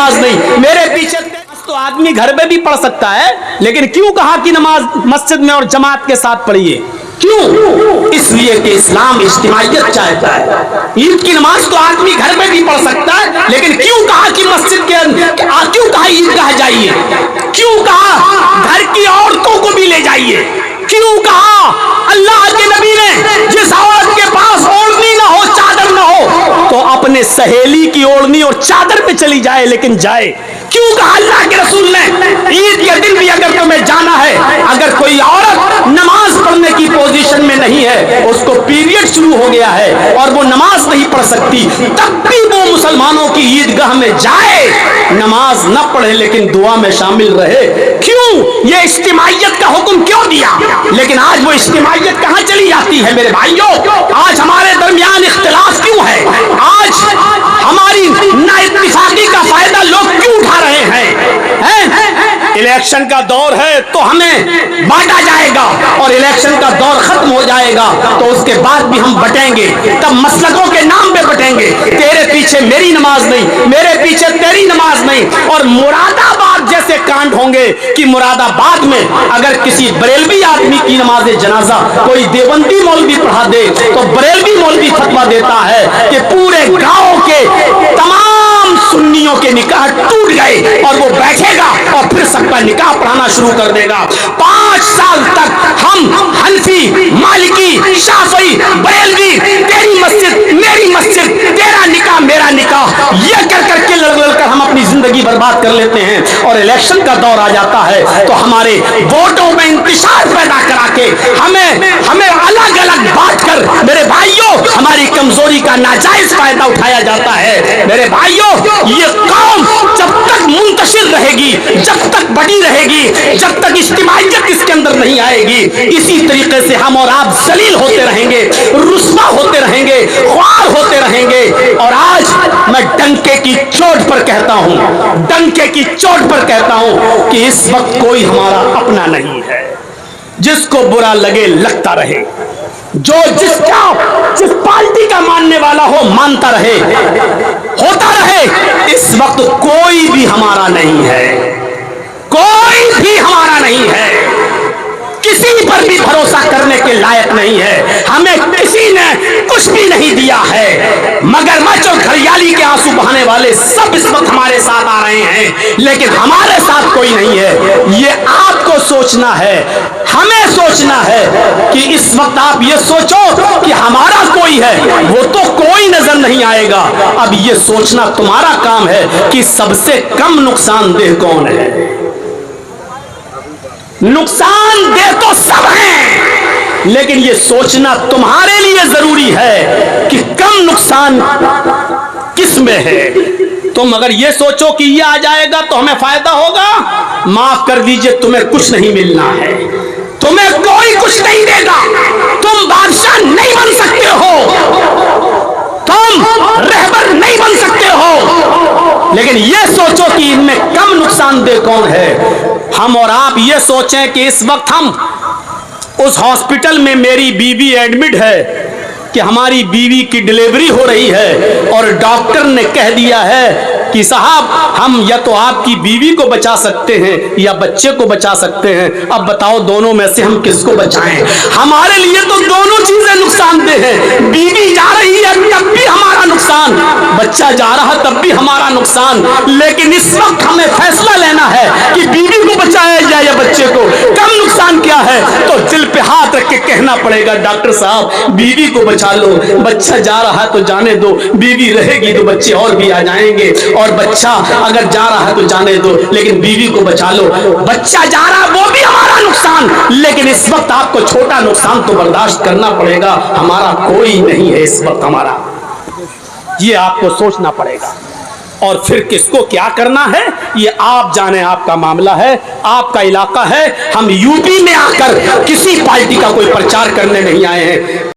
नमाज नहीं, मेरे पीछे तो आदमी घर में भी पढ़ सकता है, लेकिन क्यों कहा कि नमाज मस्जिद में और जमात के साथ पढ़िए? क्यों? इसलिए कि इस्लाम इज्तिमाइयत चाहता है। ईद की नमाज तो आदमी घर में भी पढ़ सकता है, लेकिन क्यों कहा कि मस्जिद के क्यों कहा ईदगाह जाइए? क्यों कहा घर की औरतों को भी ले जाइए? क्यों कहा अल्लाह के नबी ने जिस औरत के पास ओढ़नी ना हो, चादर ना हो, तो अपने सहेली की ओढ़नी और चादर पे चली जाए, लेकिन जाए? क्यों कहा अल्लाह के रसूल ने ईद के दिन भी अगर तुम्हें जाना है, अगर कोई औरत नमाज पढ़ने की पोजीशन में नहीं है, उसको पीरियड शुरू हो गया है और वो नमाज नहीं पढ़ सकती, तब भी वो मुसलमानों की ईदगाह में जाए, नमाज न पढ़े लेकिन दुआ में शामिल रहे? क्यों? ये इज्तिमाइयत का हुक्म क्यों दिया? लेकिन आज वो इज्तिमाइयत कहां चली जाती है मेरे भाइयों? आज हमारे दरमियान इख्तिलाफ क्यों है? आज हमारी नाइत्तिफाकी का फायदा लोग क्यों उठा रहे हैं? इलेक्शन का दौर है तो हमें बांटा जाएगा, और इलेक्शन का दौर खत्म हो जाएगा तो उसके बाद भी हम बटेंगे, तब मसलकों के नाम पे बटेंगे। तेरे पीछे मेरी नमाज नहीं, मेरे पीछे तेरी नमाज नहीं। और मुरादाबाद जैसे कांड होंगे कि मुरादाबाद में अगर किसी बरेलवी आदमी की नमाज जनाजा कोई देवबंदी मौलवी पढ़ा दे, तो बरेलवी मौलवी फतवा देता है कि पूरे गांव के तमाम सुन्नियों के निकाह टूट गए, और वो बैठेगा और फिर सबका निकाह पढ़ाना शुरू कर देगा। 5 साल तक हम हनफी, मालिकी, शाफी, बरेलवी, तेरी मस्जिद मेरी मस्जिद, तेरा निकाह मेरा निकाह, ये कर करके लड़ कर हम अपनी जिंदगी बर्बाद कर लेते हैं। और इलेक्शन का दौर आ जाता है तो हमारे वोटों में इंतशार पैदा करा के हमें अलग अलग बांट कर, मेरे भाइयों, हमारी कमजोरी का नाजायज फायदा उठाया जाता है। मेरे भाइयों, ये कौम जब तक मुंतशिर रहेगी, जब तक बड़ी रहेगी, जब तक इज्तिमाइयत इसके अंदर नहीं आएगी, इसी तरीके से हम और आप जलील होते रहेंगे, रुस्वा होते रहेंगे, ख्वार होते रहेंगे। और आज मैं डंके की चोट पर कहता हूं, डंके की चोट पर कहता हूं कि इस वक्त कोई हमारा अपना नहीं है। जिसको बुरा लगे लगता रहे, जो जिस पार्टी का मानने वाला हो मानता रहे, होता रहे। इस वक्त कोई भी हमारा नहीं है, कोई भी हमारा नहीं है, किसी पर भी भरोसा करने के लायक नहीं है। हमें किसी ने कुछ भी नहीं दिया है। मगरमच्छ और घड़ियाली के आंसू बहाने वाले सब इस वक्त हमारे साथ आ रहे हैं, लेकिन हमारे साथ कोई नहीं है। ये आपको सोचना है, हमें सोचना है कि इस वक्त आप ये सोचो कि हमारा कोई है, वो तो कोई नजर नहीं आएगा। अब ये सोचना तुम्हारा काम है कि सबसे कम नुकसानदेह कौन है। नुकसानदेह तो सब हैं, लेकिन ये सोचना तुम्हारे लिए जरूरी है कि कम नुकसान किस में है। तुम अगर ये सोचो कि ये आ जाएगा तो हमें फायदा होगा, माफ कर दीजिए, तुम्हें कुछ नहीं मिलना है, तुम्हें कोई कुछ नहीं देगा। तुम बादशाह नहीं बन सकते हो, तुम रहबर नहीं बन सकते हो, लेकिन ये सोचो कि इनमें कम नुकसानदेह कौन है। हम और आप ये सोचें कि इस वक्त हम उस हॉस्पिटल में मेरी बीवी एडमिट है कि हमारी बीवी की डिलीवरी हो रही है और डॉक्टर ने कह दिया है कि साहब हम या तो आपकी बीवी को बचा सकते हैं या बच्चे को बचा सकते हैं। अब बताओ दोनों में से हम किसको बचाएं? हमारे लिए तो दोनों चीजें नुकसानदेह हैं। बीवी जा रही है तब भी हमारा नुकसान, बच्चा जा रहा तब भी हमारा नुकसान। लेकिन इस वक्त हमें फैसला लेना है कि बीवी को बचाया जाए या बच्चे को। कम नुकसान क्या है? तो दिल पे हाथ रख के कहना पड़ेगा डॉक्टर साहब बीवी को बचा लो, बच्चा जा रहा है तो जाने दो, बीवी रहेगी तो बच्चे और भी आ जाएंगे, और बच्चा अगर जा रहा है तो जाने दो, लेकिन बीवी को बचा लो। बच्चा जा रहा है वो भी हमारा नुकसान, लेकिन इस वक्त आपको छोटा नुकसान तो बर्दाश्त करना पड़ेगा। हमारा कोई नहीं है इस वक्त, हमारा ये आपको सोचना पड़ेगा। और फिर किसको क्या करना है ये आप जाने, आपका मामला है, आपका इलाका है। हम यूपी में आकर किसी पार्टी का कोई प्रचार करने नहीं आए हैं।